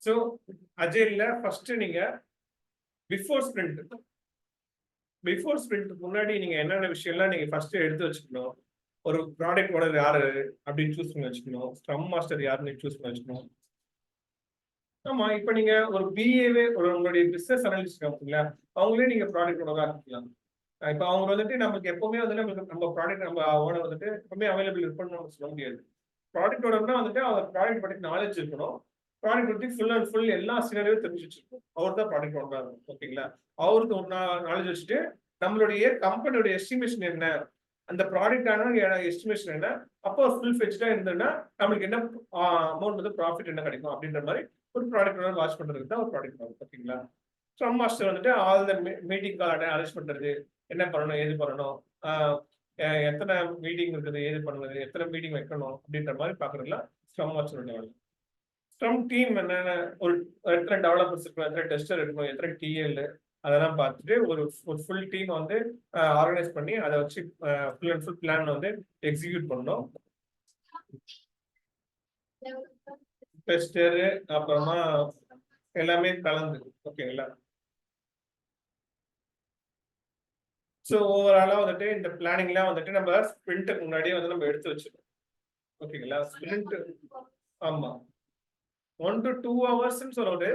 So அஜைல்ல first நீங்க before sprint முன்னாடி நீங்க என்னென்ன விஷயம்லாம் நீங்க ஃபர்ஸ்ட் எடுத்து வச்சுக்கணும். ஒரு ப்ராடக்ட் ஓனர் யாரு அப்படின்னு சூஸ் பண்ணி வச்சுக்கணும். ஸ்க்ரம் மாஸ்டர் யாருன்னு சூஸ் பண்ணி வச்சுக்கணும். ஆமா, இப்ப நீங்க ஒரு பிஏவே ஒரு உங்களுடைய பிசினஸ் அனலிஸ்ட் இருக்காங்களா, அவங்களே நீங்க ப்ராடக்ட் ஓனரா இருக்கலாம். இப்ப அவங்க வந்துட்டு நமக்கு எப்பவுமே வந்து நம்ம ப்ராடக்ட் நம்ம ஓனர் வந்துட்டு எப்பவுமே அவைலபிள் இருப்போம்னு நம்ம சொல்ல முடியாது. ப்ராடக்ட் ஓனர்னா வந்துட்டு அவர் ப்ராடக்ட் பத்தி நாலேஜ் இருக்கணும். ப்ராடக்ட் பத்தி ஃபுல் அண்ட் ஃபுல் எல்லா சினாரியும் தெரிஞ்சு வச்சிருக்கணும். அவர் தான் ப்ராடக்ட் ஓனரா இருக்கும். ஓகேங்களா? அவருக்கு ஒரு நாலேஜ் வச்சுட்டு நம்மளுடைய கம்பெனியோட எஸ்டிமேஷன் என்ன, அந்த ப்ராடக்டான எஸ்டிமேஷன் என்ன, அப்போ ஃபுல் ஃபெச்டா இருந்ததுன்னா நம்மளுக்கு என்ன அமௌண்ட் வந்து ப்ராஃபிட் என்ன கிடைக்கும் அப்படின்ற மாதிரி ஒரு ப்ராடக்ட் ஓனர் வாட்ச் பண்றதுக்கு தான் ஒரு ப்ராடக்ட் ஓனர். ஓகேங்களா? ஸ்க்ரம் மாஸ்டர் வந்துட்டு all the meeting call arrange பண்றது, என்ன பண்ணணும் ஏது பண்ணணும், எத்தனை மீட்டிங் இருக்குது ஏது பண்ணுறது, எத்தனை மீட்டிங் வைக்கணும் அப்படின்ற மாதிரி பாக்குறதுல ஸ்க்ரம் மாஸ்டர் வேலை. ஸ்க்ரம் டீம் என்னென்ன, ஒரு எத்தனை டெவலப்பர்ஸ் இருக்கணும், எத்தனை டெஸ்டர் இருக்கணும், எத்தனை டிஎல், அதெல்லாம் பார்த்துட்டு ஒரு ஃபுல் டீம் வந்து ஆர்கனைஸ் பண்ணி அதை வச்சு ஃபுல் அண்ட் ஃபுல் பிளான் வந்து எக்ஸிக்யூட் பண்ணணும். டெஸ்டர் அப்புறமா எல்லாமே கலந்து. ஓகேங்களா? ஸோ ஓவராலா வந்துட்டு இந்த பிளானிங்லாம் வந்துட்டு நம்ம ஸ்பிரிண்ட்டுக்கு முன்னாடியே வந்து நம்ம எடுத்து வச்சிருக்கோம். ஓகேங்களா? ஸ்பிரிண்ட் ஆமா 1 to 2 hours சொல்றது.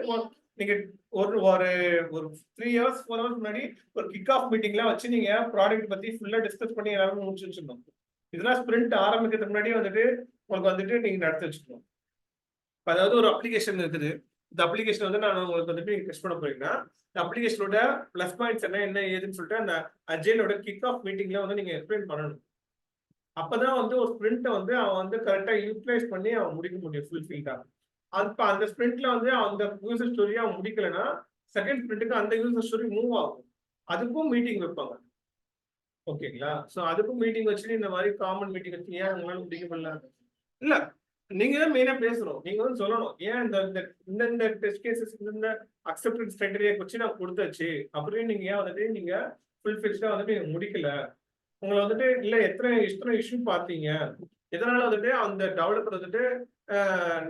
நீங்க ஒரு ஒரு ஒரு 3 hours 4 hours முன்னாடி ஒரு கிக் ஆஃப் மீட்டிங்லாம் வச்சு நீங்க ப்ராடக்ட் பத்தி ஃபுல்லா டிஸ்கஸ் பண்ணி எல்லாரும் முடிச்சு வச்சிடணும். இதெல்லாம் ஸ்பிரிண்ட் ஆரம்பிக்கிறதுக்கு முன்னாடியே வந்துட்டு உங்களுக்கு வந்துட்டு நீங்க நடத்தி வச்சுக்கணும். அதாவது ஒரு அப்ளிகேஷன் இருக்குது. இந்த அப்ளிகேஷன் வந்து நான் உங்களுக்கு வந்துட்டு நீங்க டெஸ்ட் பண்ண போறீங்கன்னா இந்த அப்ளிகேஷனோட பிளஸ் பாயிண்ட்ஸ் என்ன ஏதுன்னு சொல்லிட்டு அந்த அஜைலோட கிக் ஆஃப் மீட்டிங்ல வந்து நீங்க எக்ஸ்பிளைன் பண்ணணும். அப்பதான் வந்து ஒரு ஸ்பிரிண்ட்டை வந்து அவன் வந்து கரெக்டா யூட்டிலைஸ் பண்ணி அவன் முடிக்க முடியும் ஃபுல்ஃபில்டா. அப்ப அந்த ஸ்பிரிண்ட்ல வந்து அந்த யூசர் ஸ்டோரியா அவன் முடிக்கலன்னா செகண்ட் ஸ்பிரிண்ட்டுக்கு அந்த யூசர் ஸ்டோரி மூவ் ஆகும். அதுக்கும் மீட்டிங் வைப்பாங்க. ஓகேங்களா? ஸோ அதுக்கும் மீட்டிங் வச்சுட்டு இந்த மாதிரி காமன் மீட்டிங் வச்சு ஏன் உங்களால முடிக்க முடியல இல்ல, நீங்க தான் மெயினா பேசணும். நீங்க வந்து சொல்லணும் ஏன் இந்த டெஸ்ட் கேசஸ் இந்த அக்செப்டன்ஸ் கிரைட்டீரியா வச்சு நான் கொடுத்தாச்சு அப்படின்னு நீங்க ஏன் வந்துட்டு நீங்க ஃபுல் ஃபிக்ஸ்டா வந்துட்டு முடிக்கல, உங்களை வந்துட்டு இல்ல எத்தனை இஷ்யூ பார்த்தீங்க, எதனால வந்துட்டு அந்த டெவலப்பர் வந்துட்டு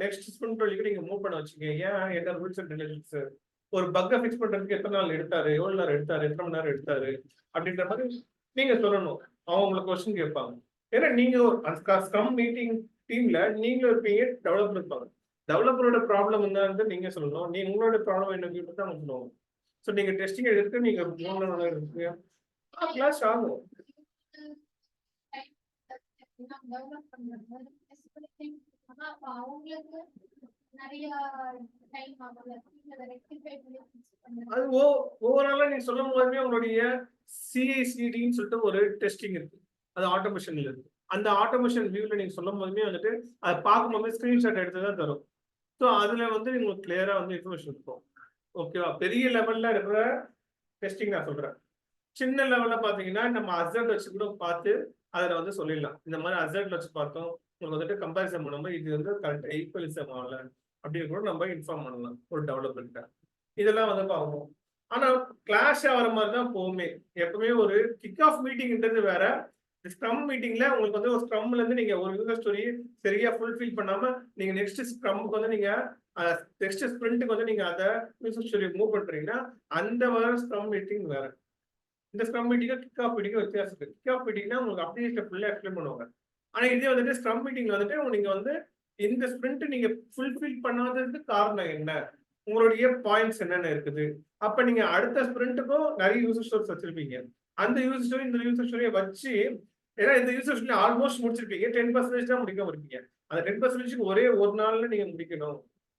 நெக்ஸ்ட் ஸ்பிரிண்ட் வரைக்கும் நீங்க மூவ் பண்ண வச்சுங்க, ஏன் என்ன ரூல்ஸ் அண்ட் ரெகுலேஷன்ஸ், ஒரு பக்கை ஃபிக்ஸ் பண்றதுக்கு எத்தனை நாள் எடுத்தாரு, எவ்வளவு நேரம் எடுத்தாரு, எத்தனை மணி நேரம் எடுத்தாரு அப்படின்ற மாதிரி நீங்க சொல்லணும். அவங்க உங்களுக்கு கொஸ்டின் கேட்பாங்க. ஏன்னா நீங்க ஒரு ஸ்க்ரம் மீட்டிங் டீம்ல நீங்களும் இருப்பீங்க, டெவலப்பர் இருப்பாங்க. டெவலப்பரோட ப்ராப்ளம் என்னன்னு நீங்க சொல்லணும், நீ உங்களோட ப்ராப்ளம் என்ன தான் அவங்க சொல்லுவாங்க. ஸோ நீங்க டெஸ்டிங் எடுத்து நீங்க 3 நாள் இருக்கீங்க கிளாஸ் ஆகும். அது ஓவராலா நீங்க சொல்லும் போதுமே உங்களுடைய சிஐசிடின்னு சொல்லிட்டு ஒரு டெஸ்டிங் இருக்கு, அது ஆட்டோமேஷன்ல இருக்கு. அந்த ஆட்டோமேஷன் வியூல நீங்க சொல்லும் போதுமே வந்துட்டு அதை பார்க்கும்போது ஸ்கிரீன்ஷாட் எடுத்து தான் தரும். ஸோ அதுல வந்து உங்களுக்கு கிளியரா வந்து இன்ஃபர்மேஷன் இருக்கும். ஓகேவா? பெரிய லெவல்ல இருக்கிற டெஸ்டிங் நான் சொல்றேன். சின்ன லெவல்ல பாத்தீங்கன்னா நம்ம அசர்ட் வச்சு கூட பார்த்து அதில் வந்து சொல்லிடலாம். இந்த மாதிரி அசர்ட்ல வச்சு பார்த்தோம் உங்களுக்கு வந்துட்டு கம்பேரிசன் பண்ணும்போது இது வந்து கரெக்டாக ஈக்குவலிசம் ஆகல அப்படின்னு கூட நம்ம இன்ஃபார்ம் பண்ணலாம் ஒரு டெவலப்மெண்ட்டை. இதெல்லாம் வந்து பார்ப்போம். ஆனா கிளாஷ் ஆகிற மாதிரி தான் போகுமே. எப்பவுமே ஒரு கிக் ஆஃப் மீட்டிங்ன்றது வேற. ஸ்க்ரம் மீட்டிங்ல உங்களுக்கு வந்து ஒரு ஸ்க்ரம்ல இருந்து நீங்க ஒரு யூசர் ஸ்டோரி சரியா ஃபுல்ஃபில் பண்ணாம நீங்க நெக்ஸ்ட் ஸ்க்ரம்க்கு வந்து நீங்க நெக்ஸ்ட் ஸ்பிரிண்ட்டுக்கு வந்து நீங்க அதை யூசர் ஸ்டோரி மூவ் பண்றீங்கன்னா அந்த மாதிரி ஸ்க்ரம் மீட்டிங் வேற. இந்த ஸ்க்ரம் மீட்டிங்கும் கிக் ஆஃப் மீட்டிங்கும் வித்தியாசம் இருக்கு. கிக் ஆஃப் மீட்டிங்னா உங்களுக்கு அப்ளிகேஷன் ஃபுல்லா எக்ஸ்பிளைன் பண்ணுவாங்க. ஆனா இதே வந்துட்டு ஸ்க்ரம் மீட்டிங்ல வந்துட்டு நீங்க வந்து இந்த ஸ்பிரிண்ட் நீங்க ஃபுல்ஃபில் பண்ணாததுக்கு காரணம் என்ன, உங்களுடைய பாயிண்ட்ஸ் என்னென்ன இருக்குது. அப்ப நீங்க அடுத்த ஸ்பிரிண்ட்டுக்கும் நிறைய யூசர் ஸ்டோரிஸ் வச்சிருப்பீங்க. அந்த யூசர் ஸ்டோரி இந்த யூசர் ஸ்டோரியை வச்சு, ஏன்னா இந்த யூசர் ஸ்டோரி ஆல்மோஸ்ட் முடிச்சிருப்பீங்க, 10% தான் முடிக்க இருக்கீங்க. அந்த 10% ஒரே ஒரு நாள்ல நீங்க முடிக்கணும்.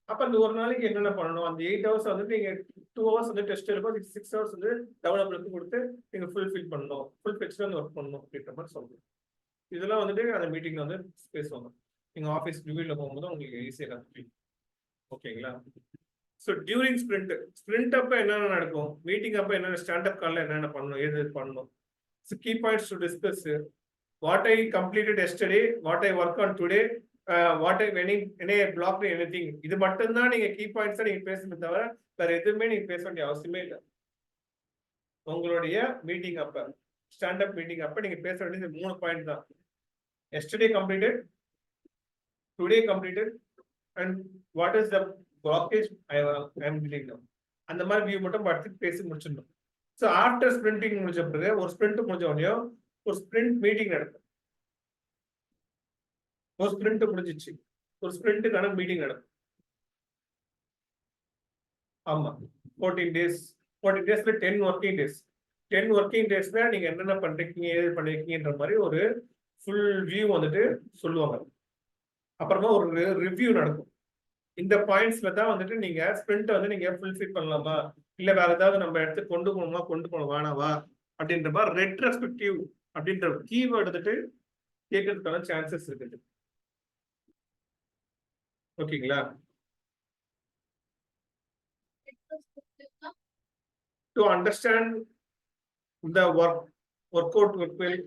அப்ப அந்த ஒரு நாளைக்கு என்னென்ன பண்ணணும், அந்த 8 hours வந்துட்டு நீங்க 2 hours வந்து டெஸ்ட் இருக்கும், 6 hours வந்து டெவலப்பருக்கு கொடுத்து நீங்க ஃபுல்ஃபில் பண்ணணும், ஃபுல் ஃபெச்ல வந்து ஒர்க் பண்ணணும் அப்படின்ற மாதிரி சொல்றோம். இதெல்லாம் வந்துட்டு அந்த மீட்டிங்ல வந்து பேசுவாங்க. நீங்க ஆஃபீஸ் ரிவ்யூல போகும்போது உங்களுக்கு ஈஸியாக கற்றுக்கலாம். ஓகேங்களா? ஸோ டியூரிங் ஸ்பிரிண்ட் அப்ப என்னென்ன நடக்கும், மீட்டிங் அப்ப என்னென்ன ஸ்டாண்டப் கால்ல என்னென்ன பண்ணணும், ஏது பண்ணணும். So key points to discuss, what I completed yesterday, what I work on today, what I any block anything. இது மட்டும்தான் நீங்க கீ பாயிண்ட்ஸா நீங்க பேசணும், தவிர வேற எதுவுமே நீங்க பேச வேண்டிய அவசியமே இல்லை. உங்களுடைய மீட்டிங் அப்ப ஸ்டாண்டப் மீட்டிங் அப்ப நீங்க பேச வேண்டியது 3 பாயிண்ட் தான். Yesterday completed, today completed, and what is the blockage I am dealing now. அந்த மாதிரி வியூ மட்டும் பார்த்து பேசி முடிச்சிடணும். ஸோ ஆஃப்டர் ஸ்பிரிண்டிங் முடிஞ்ச பிறகு ஒரு ஸ்பிரிண்ட் முடிஞ்ச உடனே ஒரு ஸ்பிரிண்ட் மீட்டிங் நடக்கும். ஒரு ஸ்பிரிண்ட் முடிஞ்சிச்சு, ஒரு ஸ்பிரிண்ட்டுக்கான மீட்டிங் நடக்கும். ஆமா 14 days 14 daysல 10 working days 10 working daysல நீங்க என்னென்ன பண்றீங்க ஏது பண்ணிருக்கீங்கன்ற மாதிரி ஒரு ஃபுல் வியூ வந்துட்டு சொல்லுவாங்க. அப்புறமா ஒரு ரிவ்யூ நடக்கும். இந்த பாயிண்ட்ஸ்ல தான் வந்துட்டு நீங்க ஸ்பிரிண்ட் வந்து நீங்க ஃபுல்ஃபில் பண்ணலாமா இல்ல வேற ஏதாவது நம்ம இடத்துக்கு கொண்டு போகணுமா கொண்டு போன வேணாவா அப்படின்ற மாதிரி ரெட்ரோஸ்பெக்டிவ் அப்படின்ற கீவேர்டு வந்துட்டு கேட்கறதுக்கான சான்சஸ் இருக்குது. ஓகேங்களா? To understand the workout work well.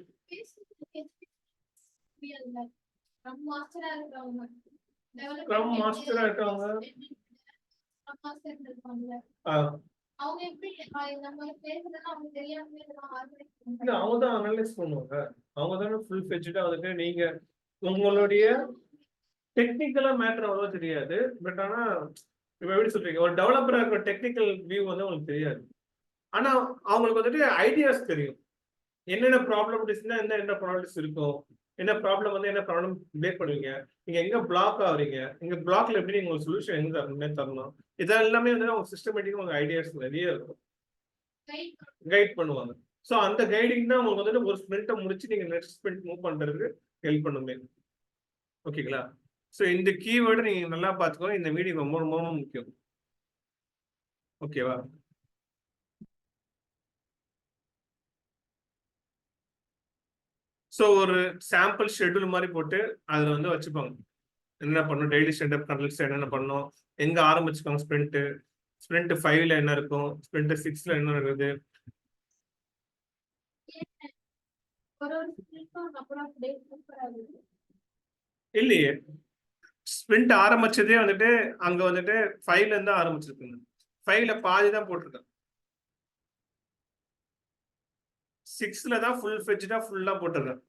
Scrum master இருக்காங்க. அவங்க எப்படி நம்ம பேசுறதுன்னா அவங்க தெரியாமலே இல்ல அவங்க தான் அனலைஸ் பண்ணுவாங்க. அவங்க தான ஃபுல் ஃபெட்ஜ்டா வந்துட்டு நீங்க உங்களுடைய டெக்னிக்கலா மேட்டர் அவ்வளவு தெரியாது. பட் ஆனா இப்ப எப்படி சொல்றீங்க ஒரு டெவலப்பரா இருக்கிற டெக்னிக்கல் வியூ வந்து உங்களுக்கு தெரியாது. ஆனா அவங்களுக்கு வந்துட்டு ஐடியாஸ் தெரியும். என்னென்ன ப்ராப்ளம்ஸ்னா என்ன ப்ராப்ளம்ஸ் இருக்கும், என்ன ப்ராப்ளம் வந்து என்ன ப்ராப்ளம் மேக் பண்ணுவீங்க, நீங்க எங்க பிளாக் ஆகுறீங்க, எங்க பிளாக்ல எப்படி நீங்க ஒரு சொல்யூஷன் எங்க தரணும், இதெல்லாமே வந்து அவங்க சிஸ்டமேட்டிக்கா உங்க ஐடியாஸ் நிறைய இருக்கும், கைட் பண்ணுவாங்க. ஸோ அந்த கைடிங் தான் உங்களுக்கு வந்துட்டு ஒரு ஸ்பிரிண்ட்டை முடிச்சு நீங்க நெக்ஸ்ட் ஸ்பிரிண்ட் மூவ் பண்றதுக்கு ஹெல்ப் பண்ணுமே. ஓகேங்களா? ஸோ இந்த கீவேர்டு நீங்க நல்லா பார்த்துக்கோ. இந்த மீட்டிங் ரொம்ப ரொம்ப முக்கியம். ஓகேவா? ஸோ ஒரு சாம்பிள் ஷெட்யூல் மாதிரி போட்டு அதில் வந்து வச்சுப்பாங்க. என்ன பண்ணணும், டெய்லி ஸ்டாண்டப் கண்டக்ட்ஸ் என்னென்ன பண்ணணும், எங்கே ஆரம்பிச்சுக்கோங்க ஸ்பிரிண்ட்டு, ஸ்பிரிண்ட் 5ல என்ன இருக்கும், ஸ்பிரிண்ட் 6ல என்ன இருக்குது. இல்லையே, ஸ்பிரிண்ட் ஆரம்பிச்சதே வந்துட்டு அங்க வந்துட்டு 5ல இருந்து ஆரம்பிச்சிருக்குங்க. 5ல பாதி தான் போட்டிருக்கேன். 6ல தான் ஃபுல் ஃபெட்ஜ்டா ஃபுல்லா போட்டிருக்கேன்.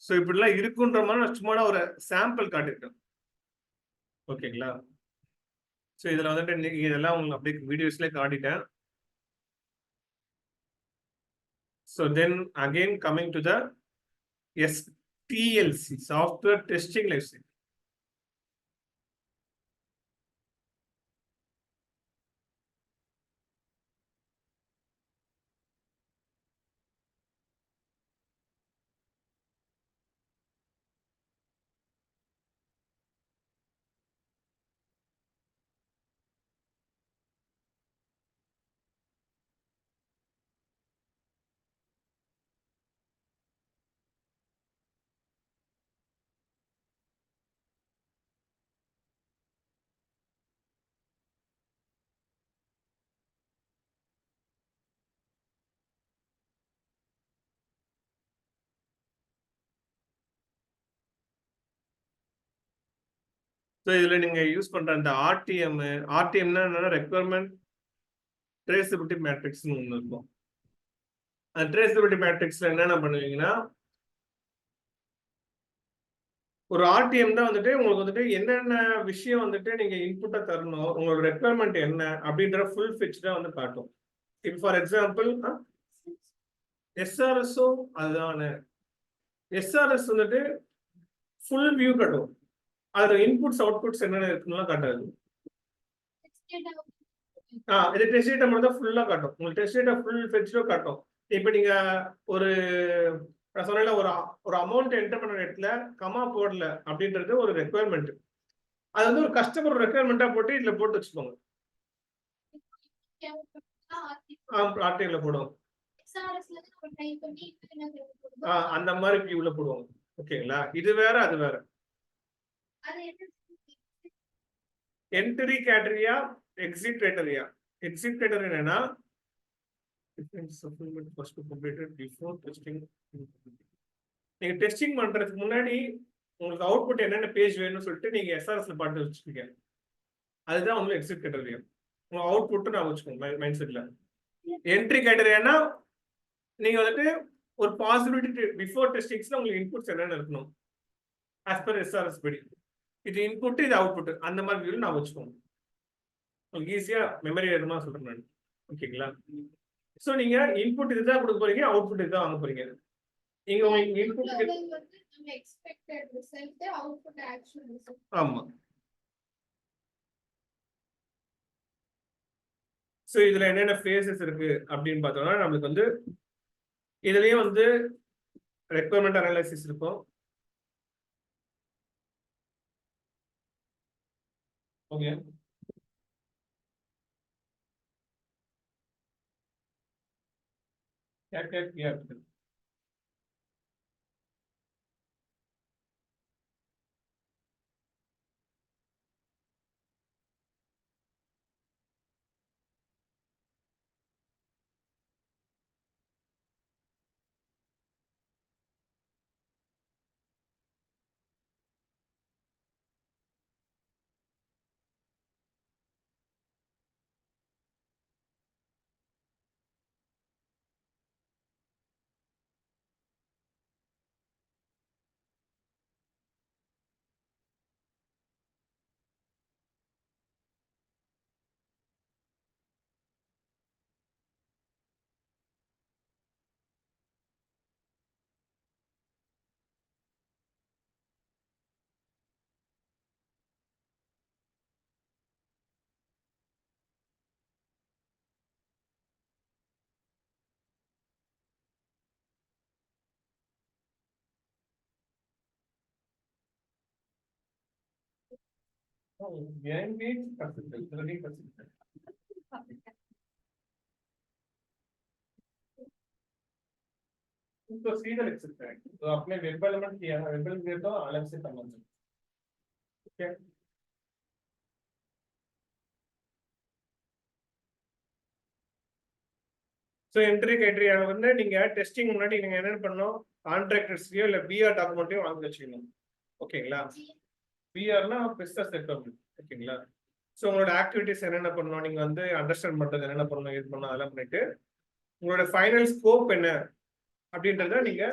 ஸோ இப்படிலாம் இருக்குன்ற மாதிரி நான் சும்மா ஒரு சாம்பிள் காட்டியிருக்கேன். ஓகேங்களா? ஸோ இதுல வந்துட்டு இன்னைக்கு இதெல்லாம் உங்களுக்கு அப்படியே வீடியோஸ்லேயே காட்டிட்டேன். So then again coming to the STLC, software testing life cycle. So இதில் நீங்கள் யூஸ் பண்ணுற அந்த ஆர்டிஎம்னா என்னன்னா ரெக்வயர்மெண்ட் ட்ரேசபிலிட்டி மேட்ரிக்ஸ்னு ஒன்று இருக்கும். அந்த ட்ரேசபிலிட்டி மேட்ரிக்ஸில் என்னென்ன பண்ணுவீங்கன்னா ஒரு ஆர்டிஎம் தான் வந்துட்டு உங்களுக்கு வந்துட்டு என்னென்ன விஷயம் வந்துட்டு நீங்கள் இன்புட்டை தரணும், உங்களோட ரெக்வயர்மெண்ட் என்ன அப்படின்ற ஃபுல் ஃபிட்ச்டாக வந்து காட்டும். இப்போ ஃபார் எக்ஸாம்பிள் எஸ்ஆர்எஸும் அதுதான எஸ்ஆர்எஸ் வந்துட்டு ஃபுல் வியூ காட்டும். அதில் இன்புட்ஸ் அவுட்புட்ஸ் என்னென்ன இருக்குன்னு காட்டாது. இது டெஸ்ட் டேட்டா மட்டும் தான் ஃபுல்லா காட்டும். உங்களுக்கு டெஸ்ட் டேட்டா ஃபுல் ஃபெட்ச்டோ காட்டும். இப்போ நீங்க ஒரு நான் சொன்னேன்ல ஒரு அமௌண்ட் என்டர் பண்ண இடத்துல கமா போடல அப்படின்றது ஒரு ரெக்குயர்மெண்ட். அது வந்து ஒரு கஸ்டமர் ரெக்குயர்மெண்டா போட்டு இதுல போட்டு வச்சுக்கோங்க. ஆர்டிஎம்ல போடுவோம். அந்த மாதிரி வியூல போடுவாங்க. ஓகேங்களா? இது வேற அது வேற. Entry criteria, exit criteria. Exit criteria என்னன்னா நீங்க டெஸ்டிங் பண்றதுக்கு முன்னாடி உங்களுக்கு அவுட்புட் என்னென்ன பேஜ் வேணும்னு சொல்லிட்டு நீங்க எஸ்ஆர்எஸ்ல பாட்டு வச்சுக்கீங்க. அதுதான் உங்களுக்கு எக்ஸிட் கிரைட்டரியா. உங்க அவுட்புட் நான் வச்சுக்கோங்க மைண்ட் செட்ல. என்ட்ரி கிரைட்டரியானா நீங்க வந்துட்டு ஒரு பாசிபிலிட்டி பிஃபோர் டெஸ்டிங்ஸ்ல உங்களுக்கு இன்புட்ஸ் என்னென்ன இருக்கணும் ஆஸ் பர் எஸ்ஆர்எஸ் படி. இது இன்புட், இது அவுட்புட், அந்த மாதிரி வியூல நான் வச்சுக்கோங்க. உங்களுக்கு ஈஸியா மெமரி வேணுமா சொல்றேன் நான். ஓகேங்களா? சோ நீங்க இன்புட் இதுதான் கொடுக்க போறீங்க, அவுட்புட் இதுதான் வாங்க போறீங்க. நீங்க உங்களுக்கு இன்புட் நம்ம expected result, output actual result. ஆமா. சோ இதுல என்னென்ன ஃபேஸஸ் இருக்கு அப்படின்னு பார்த்தோம்னா, நம்மளுக்கு வந்து இதுலயே வந்து ரெக்குயர்மெண்ட் அனாலிசிஸ் இருக்கும். ஓகே. क्या engage consultant, learning consultant. तो सीधा लिख सकते हैं, तो आपने वेब एलिमेंट किया है, वेब एलिमेंट तो अलग से समझ ठीक है. ஸோ என்ட்ரி கிரைட்டீரியா வந்து நீங்க டெஸ்டிங் முன்னாடி நீங்க என்ன பண்ணணும், கான்ட்ராக்டர்ஸ்லயோ இல்ல பிஆர் டாக்குமெண்ட்டையும் வாங்கி வச்சுக்கணும். ஓகேங்களா? பிஆர்னா பிசினஸ் ரெக்குயர்மெண்ட். ஓகேங்களா? ஸோ உங்களோட ஆக்டிவிட்டிஸ் என்னென்ன பண்ணணும், நீங்க வந்து அண்டர்ஸ்டாண்ட் பண்றது என்னென்ன பண்ணணும், இது பண்ணணும், அதெல்லாம் பண்ணிட்டு உங்களோட ஃபைனல் ஸ்கோப் என்ன அப்படின்றத நீங்க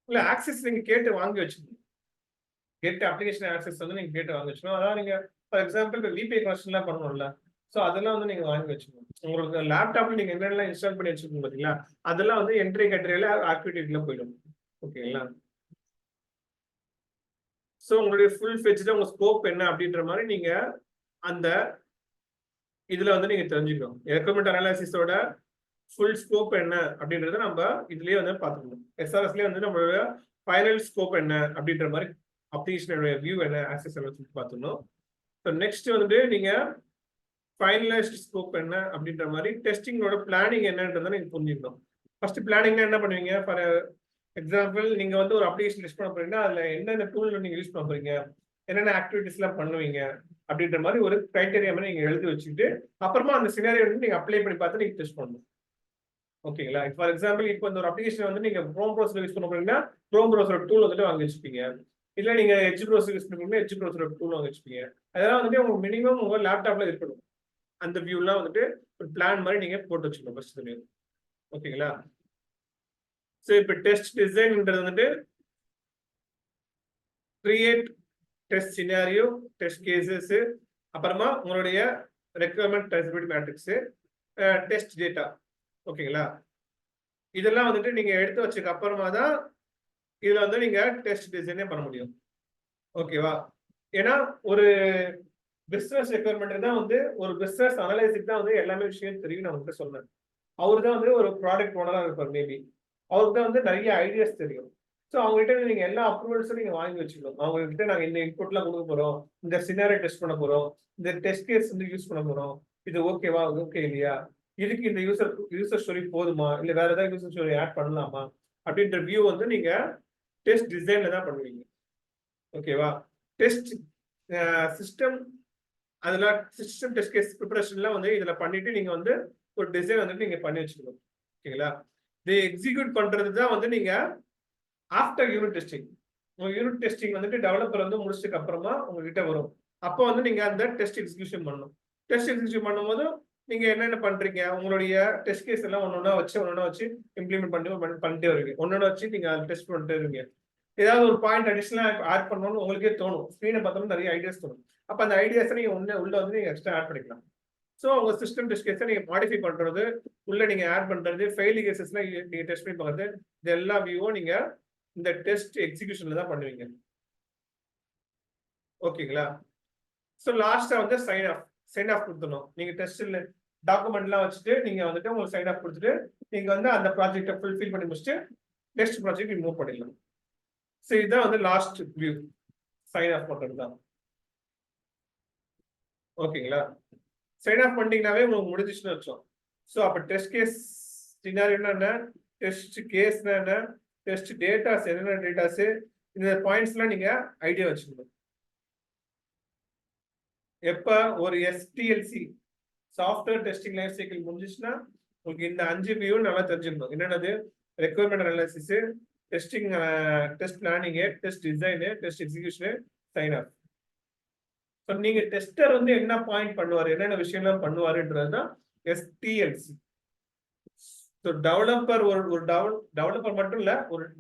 இல்ல ஆக்சஸ் நீங்க கேட்டு வாங்கி வச்சுக்கணும். கேட்டு அப்ளிகேஷன் ஆக்சஸ் வந்து நீங்க கேட்டு வாங்கி வச்சுக்கணும். அதான் நீங்க ஃபார் எக்ஸாம்பிள் இப்போ விபிஐ கனெக்ஷன்லாம் பண்ணணும்ல, ஸோ அதெல்லாம் வந்து நீங்க வாங்கி வச்சுக்கணும். உங்களுக்கு லேப்டாப்ல நீங்க என்னென்னலாம் இன்ஸ்டால் பண்ணி வச்சுக்கணும் பார்த்தீங்களா, அதெல்லாம் வந்து என்ட்ரி கேட்டரியில ஆக்டிவிட்டில போயிடும். ஓகேங்களா? ஸோ உங்களுடைய ஃபுல் ஃபெஜ்ல உங்க ஸ்கோப் என்ன அப்படின்ற மாதிரி நீங்க அந்த இதுல வந்து நீங்க தெரிஞ்சுக்கணும். ரெக்குயர்மெண்ட் அனாலிசிஸோட ஃபுல் ஸ்கோப் என்ன அப்படின்றத நம்ம இதுலயே வந்து பார்த்துக்கணும். எஸ்ஆர்எஸ்லயே வந்து நம்மளோட ஃபைனல் ஸ்கோப் என்ன அப்படின்ற மாதிரி அப்ளிகேஷனோட வியூ என்ன ஆக்சஸ் சொல்லி பார்த்துக்கணும். ஸோ நெக்ஸ்ட் வந்துட்டு நீங்க ஃபைனலைஸ்ட் ஸ்கோப் என்ன அப்படின்ற மாதிரி டெஸ்டிங்கோட பிளானிங் என்னன்றதை நீங்க புரிஞ்சுக்கணும். ஃபர்ஸ்ட் பிளானிங்னா என்ன பண்ணுவீங்க, ஃபார் எக்ஸாம்பிள் நீங்க வந்து ஒரு அப்ளிகேஷன் டெஸ்ட் பண்ண போறீங்கன்னா அதுல என்னென்ன டூல் நீங்க யூஸ் பண்ண போறீங்க, என்னென்ன ஆக்டிவிட்டிஸ் எல்லாம் பண்ணுவீங்க அப்படின்ற மாதிரி ஒரு கிரைட்டீரியா மாதிரி நீங்க எழுதி வச்சுக்கிட்டு அப்புறமா அந்த சினாரியோ வந்து நீங்க அப்ளை பண்ணி பார்த்து நீங்க டெஸ்ட் பண்ணணும். ஓகேங்களா? ஃபார் எக்ஸாம்பிள் இப்போ இந்த ஒரு அப்ளிகேஷன் வந்து நீங்க க்ரோம் ப்ரௌசர் யூஸ் பண்ண போறீங்கன்னா க்ரோம் ப்ரௌசர் டூல் வந்துட்டு வாங்கி வச்சுப்பீங்க. இல்ல நீங்க எட்ஜ் ப்ரௌசர் யூஸ் பண்ணுறீங்கன்னா எட்ஜ் ப்ரௌசர் டூல் வாங்கி வச்சுப்பீங்க. அதெல்லாம் வந்துட்டு உங்க மினிமம் உங்க லேப்டாப்ல இருக்கணும். அந்த வியூலாம் வந்துட்டு ஒரு பிளான் மாதிரி நீங்க போட்டு வச்சுக்கணும் ஃபர்ஸ்ட். ஓகேங்களா? ஸோ இப்போ டெஸ்ட் டிசைன்ன்றது வந்துட்டு create test scenario, test cases, அப்புறமா உங்களுடைய requirement traceability matrix, test data. ஓகேங்களா? இதெல்லாம் வந்துட்டு நீங்க எடுத்து வச்சதுக்கு அப்புறமா தான் இதுல வந்து நீங்க டெஸ்ட் டிசைனே பண்ண முடியும். ஓகேவா? ஏன்னா ஒரு பிசினஸ் ரெக்குயர்மெண்ட் தான் வந்து ஒரு பிசினஸ் அனலைசிஸ் தான் வந்து எல்லாமே விஷயம் தெரியும். நான் உங்ககிட்ட சொன்னேன். அவரு தான் வந்து ஒரு ப்ராடக்ட் ஓனரா இருப்பார். மேபி அவருக்கு தான் வந்து நிறைய ஐடியாஸ் தெரியும். ஸோ அவங்ககிட்ட நீங்க எல்லா அப்ரூவல்ஸும் நீங்க வாங்கி வச்சுக்கணும். அவங்க கிட்ட நாங்க இந்த இன்புட்லாம் கொடுக்க போறோம், இந்த சினாரியோ டெஸ்ட் பண்ண போறோம், இந்த டெஸ்ட் கேஸ் வந்து யூஸ் பண்ண போறோம், இது ஓகேவா, ஓகே இல்லையா, இதுக்கு இந்த யூசர் ஸ்டோரி போதுமா, இல்ல வேற ஏதாவது யூசர் ஸ்டோரி ஆட் பண்ணலாமா அப்படின்ற வியூ வந்து நீங்க டெஸ்ட் டிசைன்ல தான் பண்ணுவீங்க. ஓகேவா? டெஸ்ட் சிஸ்டம் அதெல்லாம் சிஸ்டம் டெஸ்ட் கேஸ் ப்ரிப்பரேஷன்லாம் வந்து இதுல பண்ணிட்டு நீங்க வந்து ஒரு டிசைன் வந்துட்டு நீங்க பண்ணி வச்சுக்கணும். ஓகேங்களா? இதை எக்ஸிக்யூட் பண்றது தான் வந்து நீங்க ஆஃப்டர் யூனிட் டெஸ்டிங். உங்க யூனிட் டெஸ்டிங் வந்துட்டு டெவலப்பர் வந்து முடிச்சதுக்கு அப்புறமா உங்ககிட்ட வரும். அப்போ வந்து நீங்க அந்த டெஸ்ட் எக்ஸிகியூஷன் பண்ணணும். டெஸ்ட் எக்ஸிக்யூட் பண்ணும்போது நீங்க என்னென்ன பண்றீங்க, உங்களுடைய டெஸ்ட் கேஸ் எல்லாம் ஒன்னொன்னா வச்சு இம்ப்ளிமெண்ட் பண்ணிட்டே வருவீங்க. ஒன்னொன்னா வச்சு நீங்க டெஸ்ட் பண்ணிட்டே இருவீங்க. ஏதாவது ஒரு பாயிண்ட் அடிஷனலா ஆட் பண்ணணும்னு உங்களுக்கே தோணும். ஸ்க்ரீனை பார்த்தோம்னா நிறைய ஐடியாஸ் தோணும். அப்ப அந்த ஐடியாஸை நீங்க உள்ள வந்து நீங்க எக்ஸ்ட்ரா ஆட் பண்ணிக்கலாம். ஸோ உங்க சிஸ்டம் டெஸ்ட் கேஸை நீங்க மாடிஃபை பண்றது, உள்ள நீங்க ஆட் பண்றது, ஃபெயில் கேசஸ்லாம் நீங்க டெஸ்ட் பண்ணி பார்க்கறது, இது எல்லா வியூவும் நீங்க இந்த டெஸ்ட் எக்ஸிகியூஷன்ல தான் பண்ணுவீங்க. ஓகேங்களா? ஸோ லாஸ்டா வந்து சைன் ஆஃப் கொடுத்துடணும். நீங்க டெஸ்ட்ல டாக்குமெண்ட்லாம் வச்சுட்டு நீங்க வந்துட்டு உங்களுக்கு சைன் ஆஃப் கொடுத்துட்டு நீங்க வந்து அந்த ப்ராஜெக்டை ஃபுல்ஃபில் பண்ணி முடிச்சுட்டு நெக்ஸ்ட் ப்ராஜெக்ட் மூவ் பண்ணிடலாம். ஸோ இதுதான் வந்து லாஸ்ட் வியூ, சைன் ஆஃப் பண்றது தான். ஓகேங்களா? சைன் ஆஃப் பண்ணிட்டீங்கன்னாவே உங்களுக்கு முடிஞ்சிச்சுன்னு வச்சோம். ஸோ அப்போ டெஸ்ட் கேஸ் சினாரியோனா என்ன, டெஸ்ட் கேஸ்னா என்ன, டெஸ்ட் டேட்டாஸ் என்னென்ன டேட்டாஸ், இந்த பாயிண்ட்ஸ்லாம் நீங்க ஐடியா வச்சுக்கணும். எப்ப ஒரு STLC software testing life cycle முடிஞ்சிச்சுன்னா உங்களுக்கு இந்த 5 வியூ நல்லா தெரிஞ்சிருக்கும். என்னென்னது, requirement analysis, testing, test planning, test design, test execution, sign off. So நீங்க டெஸ்டர் வந்து என்ன பாயிண்ட் பண்ணுவாரு, என்னென்ன விஷயம்லாம் பண்ணுவாருன்றது தான் எஸ்டிஎல்சி. ஸோ டெவலப்பர் ஒரு டெவலப்பர் மட்டும் இல்ல,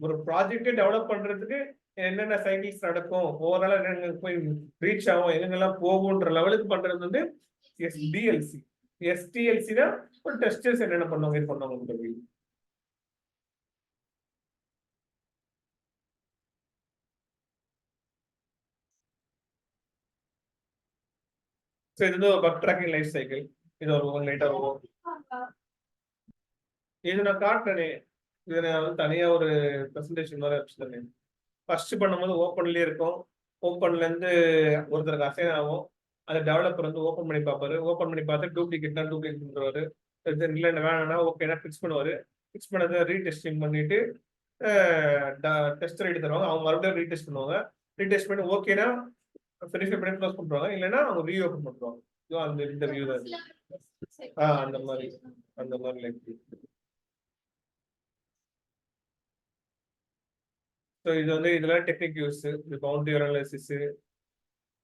ஒரு ப்ராஜெக்டே டெவலப் பண்றதுக்கு என்னென்ன சைக்கிள்ஸ் நடக்கும், ஓவராலா என்னென்ன போய் ரீச் ஆகும், எங்கெங்கெல்லாம் போகும்ன்ற லெவலுக்கு பண்றது வந்து எஸ்டிஎல்சி. எஸ்டிஎல்சி தான் ஒரு டெஸ்டர்ஸ் என்னென்ன பண்ணுவாங்க, இது பண்ணுவாங்க. ஸோ இது வந்து பக் ட்ராக்கிங் லைஃப் சைக்கிள். இது ஒரு லைட்டா வரும். இது நான் காட்டுறேனே, இது நான் வந்து தனியா ஒரு ப்ரெசன்டேஷன் மாதிரி வச்சுருந்தேன். ஃபர்ஸ்ட் பண்ணும்போது ஓப்பன்லயே இருக்கும். ஓப்பன்ல இருந்து ஒருத்தருக்கு அசைன் ஆகும். அந்த டெவலப்பர் வந்து ஓப்பன் பண்ணி பார்ப்பாரு. ஓப்பன் பண்ணி பார்த்து டூப்ளிகேட்னா டூப்ளிகேட் பண்ணுவாரு. இல்லை வேணாம்னா ஓகேனா ஃபிக்ஸ் பண்ணுவாரு. ஃபிக்ஸ் பண்ணதை ரீடெஸ்டிங் பண்ணிட்டு டெஸ்டர் எடுத்து தருவாங்க. அவங்க மறுபடியும் ரீடெஸ்ட் பண்ணுவாங்க. ரீடெஸ்ட் பண்ணி ஓகேனா வெரிஃபை பண்ணி க்ளோஸ் பண்ணுவாங்க. இல்லைன்னா அவங்க ரீஓப்பன் பண்ணுவாங்க. அந்த இந்த வியூ தான். அந்த மாதிரி லைக். ஸோ இது வந்து இதெல்லாம் டெக்னிக் யூஸ், இது பவுண்டரி அனாலிசிஸ்.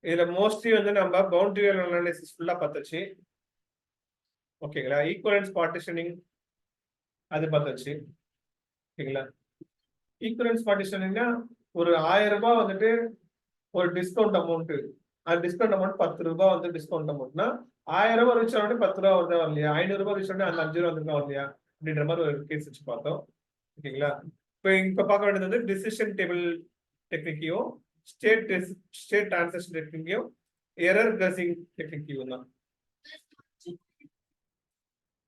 இதுல மோஸ்ட்லி வந்து நம்ம பவுண்டரி அனாலிசிஸ் ஃபுல்லா பார்த்தாச்சு. ஓகேங்களா? ஈக்குவலன்ஸ் பார்ட்டிஷனிங் அது பார்த்தாச்சு. ஓகேங்களா? ஈக்குவலன்ஸ் பார்ட்டிஷனிங்னா ஒரு 1000 ரூபாய் வந்துட்டு ஒரு டிஸ்கவுண்ட் அமௌண்ட், அந்த டிஸ்கவுண்ட் அமௌண்ட் 10 ரூபாய் வந்து டிஸ்கவுண்ட் அமௌண்ட்னா 1000 ரூபாய் ரீச் ஆனோட 10 ரூபா வருதா வரலையா, 500 ரூபாய் ரீச் ஆனோட அந்த 5 ரூபா வந்துருக்கா வரலையா அப்படின்ற மாதிரி ஒரு கேஸ் வச்சு பார்த்தோம். ஓகேங்களா? இப்ப பார்க்க வேண்டியது வந்து டிசிஷன் டேபிள் டெக்னிக்கையும் ஸ்டேட் டிரான்சிஷன் டெக்னிக்கையும் எரர் கசிங் டெக்னிக்கையும் தான்.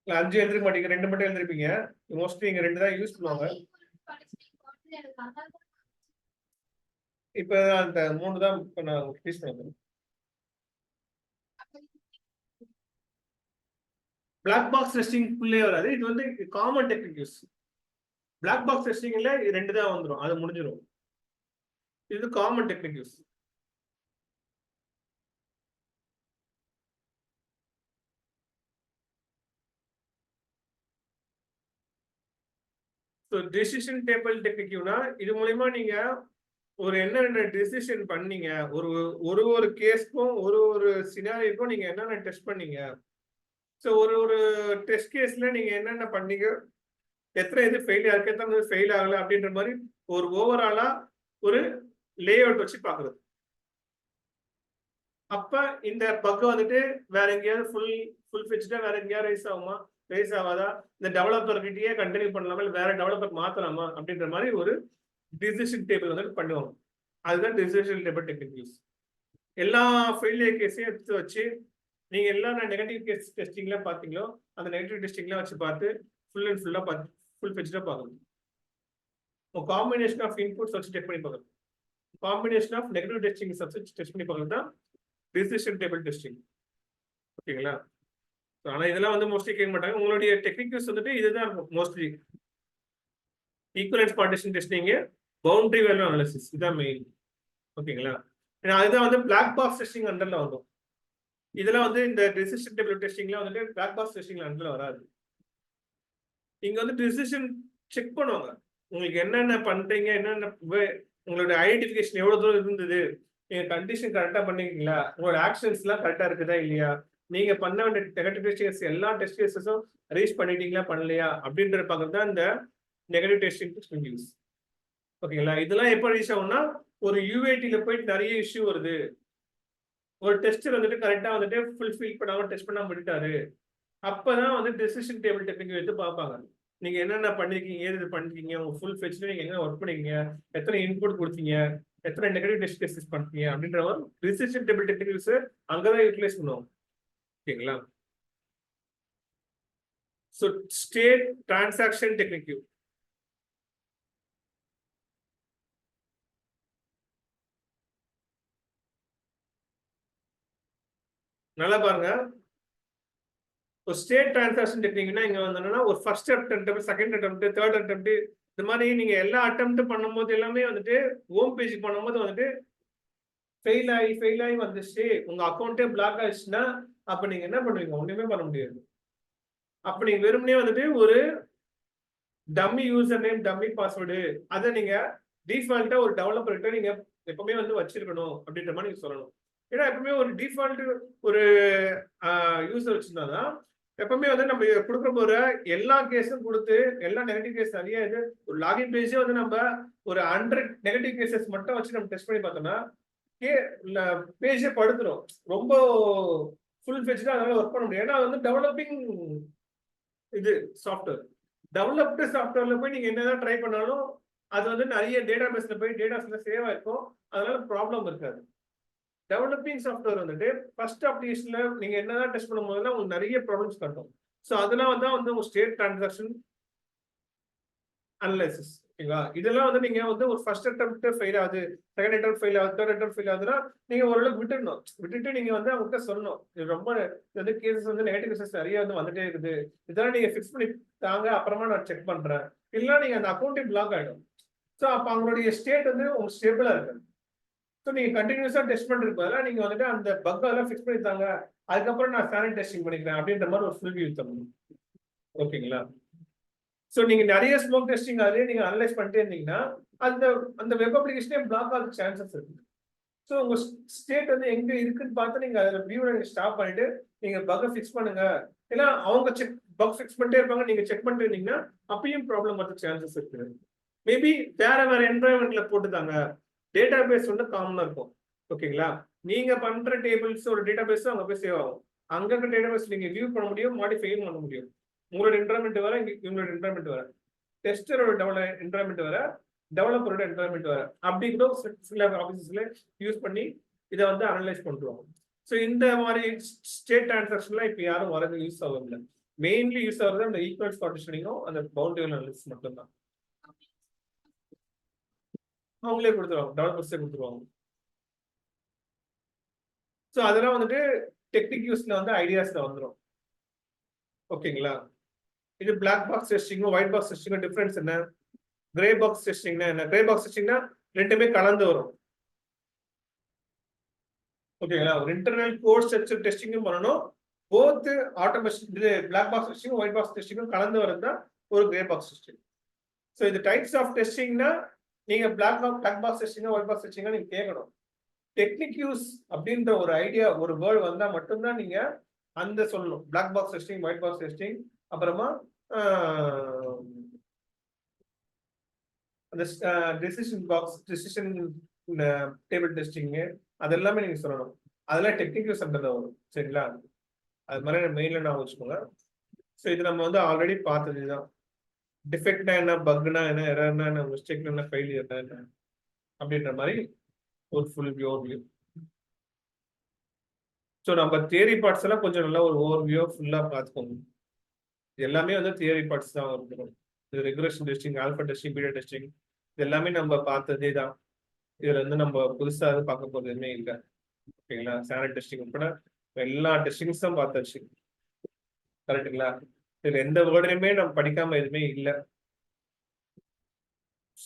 5 எழுதிருக்க மாட்டீங்க, 2 மட்டும் எழுதிருப்பீங்க. மோஸ்ட்லி இங்க 2 தான் யூஸ் பண்ணுவாங்க. இப்ப அந்த 3 தான் இப்ப நான் யூஸ் பண்ணுவேன். பிளாக் பாக்ஸ் டெஸ்டிங் ஃபுல்லே வராது. இது வந்து common technique use. Black box டெஸ்டிங்ல 2 தான் வந்துடும், அது முடிஞ்சிடும். இது common technique use. So decision table டெக்னிக்னா இது மூலமா நீங்க ஒரு என்னென்ன டெசிஷன் பண்ணீங்க, ஒரு கேஸ்க்கும் ஒரு சினாரியோக்கும் நீங்க என்னென்ன டெஸ்ட் பண்ணீங்க, ஸோ ஒரு டெஸ்ட் கேஸ்ல நீங்க என்னென்ன பண்ணீங்க, எத்தனை இது ஃபெயில் ஆயிருக்கு, எத்தனை ஃபெயில் ஆகல அப்படின்ற மாதிரி ஒரு ஓவராலா ஒரு லே அவுட் வச்சு பாக்குறது. அப்ப இந்த பக் வந்துட்டு வேற எங்கேயாவது ஃபுல் ஃபிட்ஜா வேற எங்கேயாவது ரைஸ் ஆகுமா, ரைஸ் ஆகாதா, இந்த டெவலப்பர் கிட்டயே கண்டினியூ பண்ணலாமா, இல்லை வேற டெவலப்பர் மாத்தலாமா அப்படின்ற மாதிரி ஒரு டிசிஷன் டேபிள் வந்துட்டு பண்ணுவாங்க. அதுதான் டிசிஷன் டேபிள் டெக்னிக் யூஸ். எல்லா ஃபெயிலியர் கேஸையும் எடுத்து வச்சு நீங்க எல்லாம் நெகட்டிவ் கேஸ் டெஸ்டிங்ல பாத்தீங்களோ அந்த நெகட்டிவ் டெஸ்டிங்லாம் வச்சு பார்த்து ஃபுல் அண்ட் ஃபுல்லா பார்த்து ஃபுல் ஃபெட்ஜா பார்க்கணும். காம்பினேஷன் ஆஃப் இன்புட்ஸ் வச்சு டெஸ்ட் பண்ணி பார்க்கணும். காம்பினேஷன் ஆஃப் நெகட்டிவ் டெஸ்டிங் வச்சு டெஸ்ட் பண்ணி பார்க்கறது தான் டிசிஷன் டேபிள் டெஸ்டிங். ஓகேங்களா? ஆனா இதெல்லாம் வந்து மோஸ்ட்லி கேட்க மாட்டாங்க. உங்களுடைய டெக்னிக் யூஸ் வந்துட்டு இதுதான் இருக்கும் mostly. Equivalence partition testing, boundary value analysis, இதுதான் மெயின். ஓகேங்களா? அதுதான் வந்து பிளாக் பாக்ஸ் டெஸ்டிங் அண்டர்ல வரும். இதெல்லாம் வந்து இந்த டிசிஷன் டேபிள் டெஸ்டிங்ல வந்துட்டு பிளாக் பாக்ஸ் டெஸ்டிங்ல அண்டர்ல வராது. இங்க வந்து டிசிஷன் செக் பண்ணுவாங்க, உங்களுக்கு என்னென்ன பண்றீங்க, என்னென்ன உங்களோட ஐடென்டிஃபிகேஷன் எவ்வளவு தூரம் இருந்தது, நீங்க கண்டிஷன் கரெக்டா பண்ணீங்களா, உங்களோட ஆக்ஷன்ஸ் எல்லாம் கரெக்டா இருக்குதா இல்லையா, நீங்க பண்ண வேண்டிய நெகட்டிவ் டெஸ்ட் கேஸ் எல்லா டெஸ்ட் கேசஸும் ரீச் பண்ணிட்டீங்களா பண்ணலையா அப்படின்ற பார்க்கறது தான் இந்த நெகட்டிவ் டெஸ்டிங் யூஸ். ஓகேங்களா? இதெல்லாம் எப்போ ரீச் ஆகும்னா ஒரு யூஐடில போயிட்டு நிறைய இஷ்யூ வருது, ஒரு டெஸ்டர் வந்துட்டு கரெக்டா வந்துட்டு ஃபுல்ஃபில் பண்ணாம டெஸ்ட் பண்ணாம விட்டுட்டாரு, அப்பதான் வந்து டெசிஷன் டேபிள் டெக்னிக் எடுத்து பார்ப்பாங்க. நீங்க என்னென்ன பண்ணிருக்கீங்க, ஏது பண்ணிருக்கீங்க, உங்க ஃபுல் ஃபெச்ல நீங்க எங்க ஒர்க் பண்ணீங்க, எத்தனை இன்புட் கொடுத்தீங்க, எத்தனை நெகட்டிவ் டெஸ்ட் கேசஸ் பண்ணீங்க அப்படின்ற ஒரு டெசிஷன் டேபிள் டெக்னிக்ஸ் அங்கதான் யூட்டிலைஸ் பண்ணுவோம். ஓகேங்களா? So state transaction technique. நல்லா பாருங்க, ஒரு ஸ்டேட் டிரான்சாக்ஷன் டெக்னிக்னா இங்க வந்தோம்னா ஒரு first attempt, second attempt, third attempt, இந்த மாதிரி நீங்க எல்லா அட்டெம்ப்ட் பண்ணும்போது எல்லாமே வந்துட்டு ஹோம் பேஜ் பண்ணும்போது வந்துட்டு ஃபெயில் ஆகி வந்துச்சு, உங்க அக்கௌண்ட்டே பிளாக் ஆயிடுச்சுன்னா அப்ப நீங்க என்ன பண்ணுவீங்க? ஒண்ணுமே பண்ண முடியாது. அப்ப நீங்க வெறுமனே வந்துட்டு ஒரு dummy user name, dummy password, அதை நீங்க டிஃபால்ட்டா ஒரு டெவலப்பர்கிட்ட நீங்க எப்பவுமே வந்து வச்சிருக்கணும் அப்படின்ற மாதிரி நீங்க சொல்லணும். ஏன்னா எப்பவுமே ஒரு டிஃபால்ட் ஒரு யூசர் வச்சிருந்தாதான் எப்பவுமே வந்து நம்ம கொடுக்க போற எல்லா கேஸும் கொடுத்து எல்லா நெகட்டிவ் கேஸ் நிறைய இது ஒரு லாகின் பேஜே வந்து நம்ம ஒரு 100 நெகட்டிவ் கேசஸ் மட்டும் வச்சு நம்ம டெஸ்ட் பண்ணி பார்த்தோம்னா பேஜே படுத்துரும். ரொம்ப ஃபுல் பேஜ் அதனால ஒர்க் பண்ண முடியும். ஏன்னா அது வந்து டெவலப்பிங் இது சாஃப்ட்வேர். டெவலப்டு சாஃப்ட்வேர்ல போய் நீங்க என்னதான் ட்ரை பண்ணாலும் அது வந்து நிறைய டேட்டா பேஸ்ல போய் டேட்டாஸ்ல சேவ் ஆயிருக்கும், அதனால ப்ராப்ளம் இருக்காது. டெவலப்பிங் சாஃப்ட்வேர் வந்துட்டு ஃபர்ஸ்ட் அப்ளிகேஷன்ல நீங்க என்னதான் டெஸ்ட் பண்ணும் போதெல்லாம் உங்களுக்கு நிறைய ப்ராப்ளம்ஸ் காட்டும். ஸோ அதெல்லாம் வந்து உங்க ஸ்டேட் டிரான்சாக்ஷன் அனலைசிஸ். ஓகேங்களா? இதெல்லாம் வந்து நீங்க வந்து ஒரு ஃபர்ஸ்ட் அட்டெம்ப்ட் ஃபெயில் ஆகுது, செகண்ட் அட்டெம்ப்ட் ஃபெயில் ஆகுது, தேர்ட் அட்டெம்ப்ட் ஃபெயில் ஆகுதுன்னா நீங்க ஓரளவுக்கு விட்டுடணும். விட்டுட்டு நீங்க வந்து அவங்ககிட்ட சொல்லணும், இது ரொம்ப வந்து கேசஸ் வந்து நெகட்டிவ் கேசஸ் நிறைய வந்து வந்துட்டே இருக்குது, இதெல்லாம் நீங்க ஃபிக்ஸ் பண்ணி தாங்க, அப்புறமா நான் செக் பண்றேன். இல்லைன்னா நீங்க அந்த அக்கௌண்ட்டே பிளாக் ஆயிடும். ஸோ அப்போ அவங்களுடைய ஸ்டேட் வந்து உங்களுக்கு ஸ்டேபிளா இருக்கு. ஸோ நீங்க கண்டினியூஸா டெஸ்ட் பண்றது பதிலா நீங்க வந்துட்டு அந்த பக் எல்லாம் ஃபிக்ஸ் பண்ணி தாங்க, அதுக்கப்புறம் நான் ஸ்டாண்டர்ட் டெஸ்டிங் பண்ணிக்கிறேன் அப்படின்ற மாதிரி ஒரு ஃபுல் வியூ தரணும். ஓகேங்களா? ஸோ நீங்க நிறைய ஸ்மோக் டெஸ்டிங் அதுலேயே நீங்க அனலைஸ் பண்ணிட்டே இருந்தீங்கன்னா அந்த அந்த வெப் அப்ளிகேஷனே பிளாக் ஆக சான்சஸ் இருக்கு. ஸோ உங்க ஸ்டேட் வந்து எங்க இருக்குன்னு பார்த்து நீங்க அதில் வியூ நீங்க ஸ்டாப் பண்ணிட்டு நீங்க பக்கை ஃபிக்ஸ் பண்ணுங்க. ஏன்னா அவங்க செக் பக் ஃபிக்ஸ் பண்ணிட்டே இருப்பாங்க, நீங்க செக் பண்ணிட்டு இருந்தீங்கன்னா அப்பயும் ப்ராப்ளம் வர சான்சஸ் இருக்கு. மேபி வேற என்வரான்மெண்ட்ல போட்டுதாங்க, டேட்டா பேஸ் வந்து காமனா இருக்கும். ஓகேங்களா? நீங்க பண்ற டேபிள்ஸ் ஒரு டேட்டா பேஸ் அங்க போய் சேவ் ஆகும். அங்க இருக்க டேட்டா பேஸ் நீங்க வியூ பண்ண முடியும், மாடிஃபையும் பண்ண முடியும். உங்களோட என்வரான்மெண்ட் வர, இவங்களோட என்வரான்மெண்ட் வர, டெஸ்டரோட என்வரான்மெண்ட் வர, டெவலப்பரோட என்வரான்மெண்ட் வர, அப்படி கூட சில ஆஃபீஸஸ்ல யூஸ் பண்ணி இதை வந்து அனலைஸ் பண்ணுவாங்க. ஸோ இந்த மாதிரி ஸ்டேட் டிரான்சாக்ஷன்லாம் இப்போ யாரும் வரது யூஸ் ஆகுது. மெயின்லி யூஸ் ஆகுறது அந்த ஈக்குவல்ஸ் பார்ட்டிஷனிங்கும் அந்த பவுண்டரி அனாலிசிஸ் மட்டும்தான். அவங்களே கொடுத்துருவாங்க, டெவலப்பர்ஸே கொடுத்துருவாங்க. ஸோ அதெல்லாம் வந்துட்டு டெக்னிக் யூஸ்ல வந்து ஐடியாஸ்ல வந்துடும். ஓகேங்களா? இது பிளாக் பாக்ஸ் டெஸ்டிங்கும் ஒயிட் பாக்ஸ் டெஸ்டிங்கும் டிஃபரன்ஸ் என்ன? கிரே பாக்ஸ் டெஸ்டிங்னா என்ன? கிரே பாக்ஸ் டெஸ்டிங்னா ரெண்டுமே கலந்து வரும். ஓகேங்களா? ஒரு இன்டர்னல் கோட் ஸ்ட்ரக்சர் டெஸ்டிங்கும் பண்ணணும், போத் ஆட்டோமேஷன் இது பிளாக் பாக்ஸ் டெஸ்டிங்கும் ஒயிட் பாக்ஸ் டெஸ்டிங்கும் கலந்து வரது தான் ஒரு கிரே பாக்ஸ் டெஸ்டிங். ஸோ இது டைப்ஸ் ஆஃப் டெஸ்டிங்னா நீங்க black box testing white box testing நீங்க கேட்கணும். டெக்னிக் யூஸ் அப்படின்ற ஒரு ஐடியா ஒரு வேர்டு வந்தா மட்டும்தான் நீங்க அந்த சொல்லணும். Black box testing, white box testing, அப்புறமா அந்த டெசிஷன் டேபிள் டெஸ்டிங், அது எல்லாமே நீங்க சொல்லணும். அதெல்லாம் டெக்னிக் யூஸ் பண்றதா வரும். சரிங்களா? அது மாதிரி மெயின்ல நான் வச்சுக்கோங்க. ஸோ இது நம்ம வந்து ஆல்ரெடி பார்த்ததுதான். டிஃபெக்ட்னா என்ன, பக்னா என்ன, எரர்னா என்ன, மிஸ்டேக்னா என்ன, ஃபெயிலியர்னா என்ன அப்படின்ற மாதிரி ஒரு ஃபுல் ஓவர்வியூ. ஸோ நம்ம தியரி பார்ட்ஸ் எல்லாம் கொஞ்சம் நல்லா ஒரு ஓவர்வியூ ஃபுல்லா பார்த்துக்கோங்க. எல்லாமே வந்து தியரி பார்ட்ஸ் தான் வந்துடும். இது regulation testing, alpha testing, beta testing, இது எல்லாமே நம்ம பார்த்ததே தான். இதுல இருந்து நம்ம புதுசா பார்க்க போறது எதுவுமே இல்லை. ஓகேங்களா? ஸ்டாண்டர்ட் டெஸ்டிங் உட்பட எல்லா டெஸ்டிங்ஸும் பார்த்தாச்சு. கரெக்டுங்களா? இதுல எந்த வேர்டையுமே நம்ம படிக்காம எதுவுமே இல்லை.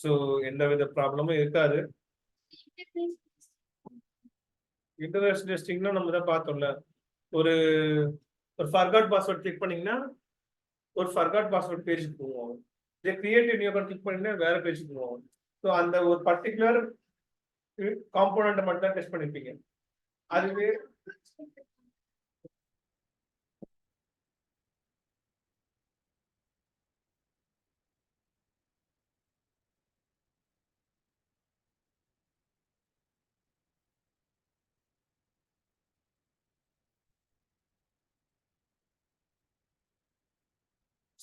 ஸோ எந்த வித ப்ராப்ளமும் இருக்காது. இன்டர்நேஷனல் டெஸ்டிங்னா நம்ம தான் பார்த்தோம்ல, ஒரு ஃபர்காட் பாஸ்வேர்ட் கிளிக் பண்ணீங்கன்னா ஒரு ஃபர்காட் பாஸ்வேர்ட் பேஜுக்கு போவோம். இதே கிரியேட்டிவ் நியூ அக்கௌண்ட் கிளிக் பண்ணீங்கன்னா வேற பேஜுக்கு போவோம். ஸோ அந்த ஒரு பர்டிகுலர் காம்போனன்ட் மட்டும் தான் டெஸ்ட் பண்ணிருப்பீங்க. அதுவே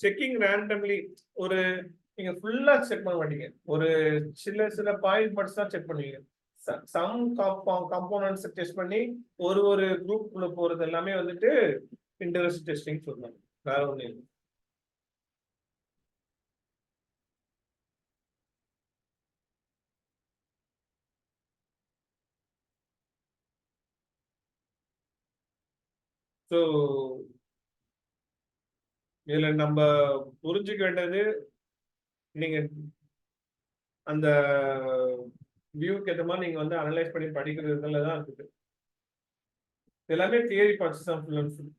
செக்கிங் ரேண்டம்லி ஒரு நீங்க ஃபுல்லா செக் பண்ண மாட்டீங்க. ஒரு சில பாயிண்ட் மட்டும் தான் செக் பண்ணுவீங்க. சம் காம்போனன்ட்ஸ் டெஸ்ட் பண்ணி ஒரு குரூப் குள்ள போறது எல்லாமே வந்துட்டு இன்டர்வெல் டெஸ்டிங் சொல்றாங்க. வேற ஒண்ணு இல்லை. ஸோ இதுல நம்ம புரிஞ்சுக்க வேண்டியது நீங்க அந்த வியூக்கு ஏற்ற மாதிரி நீங்க வந்து அனலைஸ் பண்ணி படிக்கிறதுல தான் இருக்குது. எல்லாமே தியரி பார்ட்ஸ் தான் full and full.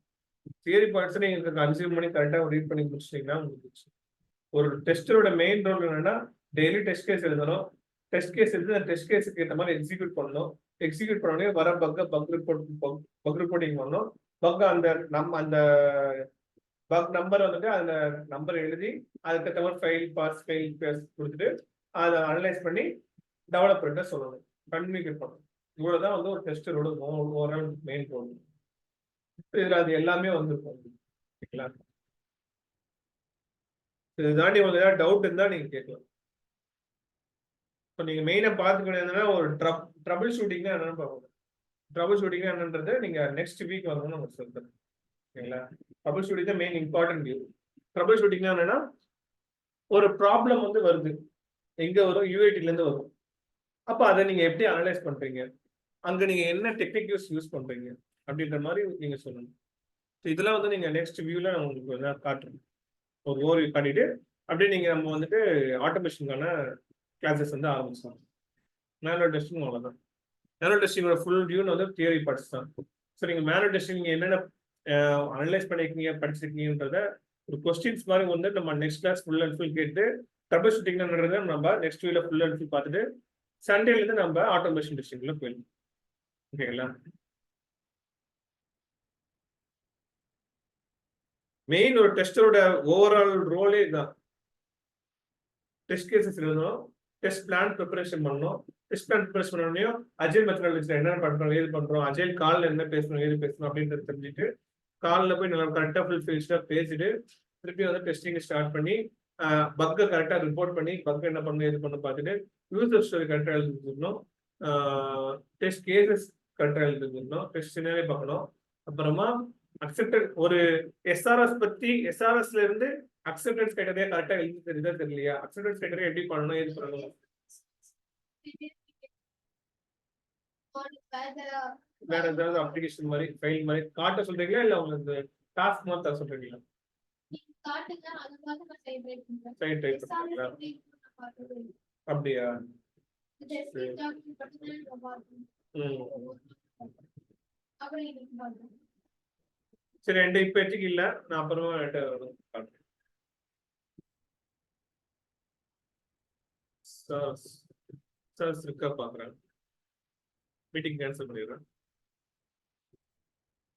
Theory parts நீங்க கன்சியூம் பண்ணி கரெக்டாக ரீட் பண்ணி முடிச்சிட்டீங்கன்னா உங்களுக்கு ஒரு டெஸ்டரோட மெயின் ரோல் என்னன்னா டெய்லி டெஸ்ட் கேஸ் எழுதணும். டெஸ்ட் கேஸ் எழுதி அந்த டெஸ்ட் கேஸுக்கு ஏற்ற மாதிரி எக்ஸிக்யூட் பண்ணணும். எக்ஸிக்யூட் பண்ணோடனே வர பக் ரிப்போர்ட்டிங் பண்ணணும். பக் அந்த பக் நம்பர் வந்துட்டு அந்த நம்பர் எழுதி அதுக்கேற்ற மாதிரி ஃபைல் கொடுத்துட்டு அதை அனலைஸ் பண்ணி டெவலப்பர்கிட்ட சொல்லணும், கம்யூனிகேட் பண்ணணும். இவ்வளவுதான் வந்து ஒரு டெஸ்டரோட ஓவரால் மெயின் ரோல். இதுல அது எல்லாமே வந்துருக்கும். இது தாண்டி உங்களுக்கு ஏதாவது டவுட் இருந்தா நீங்க கேட்கலாம். இப்போ நீங்க மெயினா பார்த்துக்கிட்டீங்கன்னா ஒரு ட்ரபிள் ஷூட்டிங்னா என்னன்னு பார்க்கணும். ட்ரபிள் ஷூட்டிங்னா என்னன்றது நீங்க நெக்ஸ்ட் வீக் வரணும்னு நம்ம சொல்றேன். ஓகேங்களா? ட்ரபிள் ஷூட்டிங் தான் மெயின் இம்பார்ட்டன்ட் வியூ. ட்ரபிள் ஷூட்டிங்னா என்னன்னா ஒரு ப்ராப்ளம் வந்து வருது, எங்க வரும்? யூஐடில இருந்து வரும். அப்ப அதை நீங்க எப்படி அனலைஸ் பண்றீங்க, அங்க நீங்க என்ன டெக்னிக் யூஸ் பண்றீங்க அப்படின்ற மாதிரி நீங்க சொல்லணும். இதெல்லாம் வந்து நீங்க நெக்ஸ்ட் வியூல நான் உங்களுக்கு காட்டுறேன். ஒரு ஓவர் காட்டிட்டு அப்படியே நீங்க நம்ம வந்துட்டு ஆட்டோமேஷனுக்கான கிளாஸஸ் வந்து ஆரம்பிச்சோம். மேனுவல் டெஸ்டிங் அவ்வளோதான். மேனுவல் டெஸ்டிங்கோட ஃபுல் வியூன்னு வந்து தியரி பார்ட்ஸ் தான். ஸோ நீங்கள் மேனுவல் டெஸ்டிங் நீங்கள் என்னென்ன அனலைஸ் பண்ணிருக்கீங்க படிச்சிருக்கீங்கன்றத ஒரு கொஸ்டின்ஸ் மாதிரி வந்து நம்ம next class full and full கேட்டு ட்ரபிள் ஷூட்டிங்ன்றத நம்ம நெக்ஸ்ட் வீக்ல ஃபுல் அண்ட் ஃபுல் பார்த்துட்டு சண்டேலேருந்து நம்ம ஆட்டோமேஷன் டெஸ்டிங்ல போயிடலாம். ஓகேங்களா? மெயின் ஒரு டெஸ்டரோட ஓவரால் ரோலே தான். டெஸ்ட் கேசஸ் எழுதணும், டெஸ்ட் பிளான் ப்ரிப்பரேஷன் பண்ணணும். டெஸ்ட் பிளான் ப்ரிப்பரேஷன் பண்ணணும், அஜைல் மெத்தடாலஜில என்ன பண்றோம், ஏது பண்றோம், அஜைல் காலில் என்ன பேசணும், ஏது பேசணும் அப்படின்றத தெரிஞ்சுட்டு காலில் போய் நல்லா கரெக்டாக ஃபுல் ஃபினிஷ்டாக பேசிட்டு திருப்பி வந்து டெஸ்டிங் ஸ்டார்ட் பண்ணி பக்கை கரெக்டாக ரிப்போர்ட் பண்ணி பக் என்ன பண்ணணும், எது பண்ண பார்த்துட்டு யூசர் ஸ்டோரி கரெக்டாக எழுதிருக்கணும், டெஸ்ட் கேசஸ் கரெக்டாக எழுதிருக்கணும், டெஸ்ட் சினாரியே பார்க்கணும். அப்புறமா அக்செப்டட் ஒரு எஸ்ஆர்எஸ்ல இருந்து அக்செப்டன்ஸ் கிரைட்டரியா கரெக்டா எழுதி தெரியுதா தெரியலையா, அக்செப்டன்ஸ் கிரைட்டரியா எப்படி பண்ணணும், எது பண்ணணும், வேற ஏதாவது அப்ளிகேஷன் மாதிரி ஃபைல் மாதிரி காட்ட சொல்றீங்களா இல்ல உங்களுக்கு டாஸ்க் மாதிரி தர சொல்றீங்களா? சைட் டைப் பண்றீங்களா? அப்படியா? சரி, என்கிட்ட இப்போதைக்கு இல்ல, நான் அப்புறமா காட்டுறேன். சார் இருக்கா பாக்குறேன். மீட்டிங் கேன்சல் பண்ணிடுறேன்.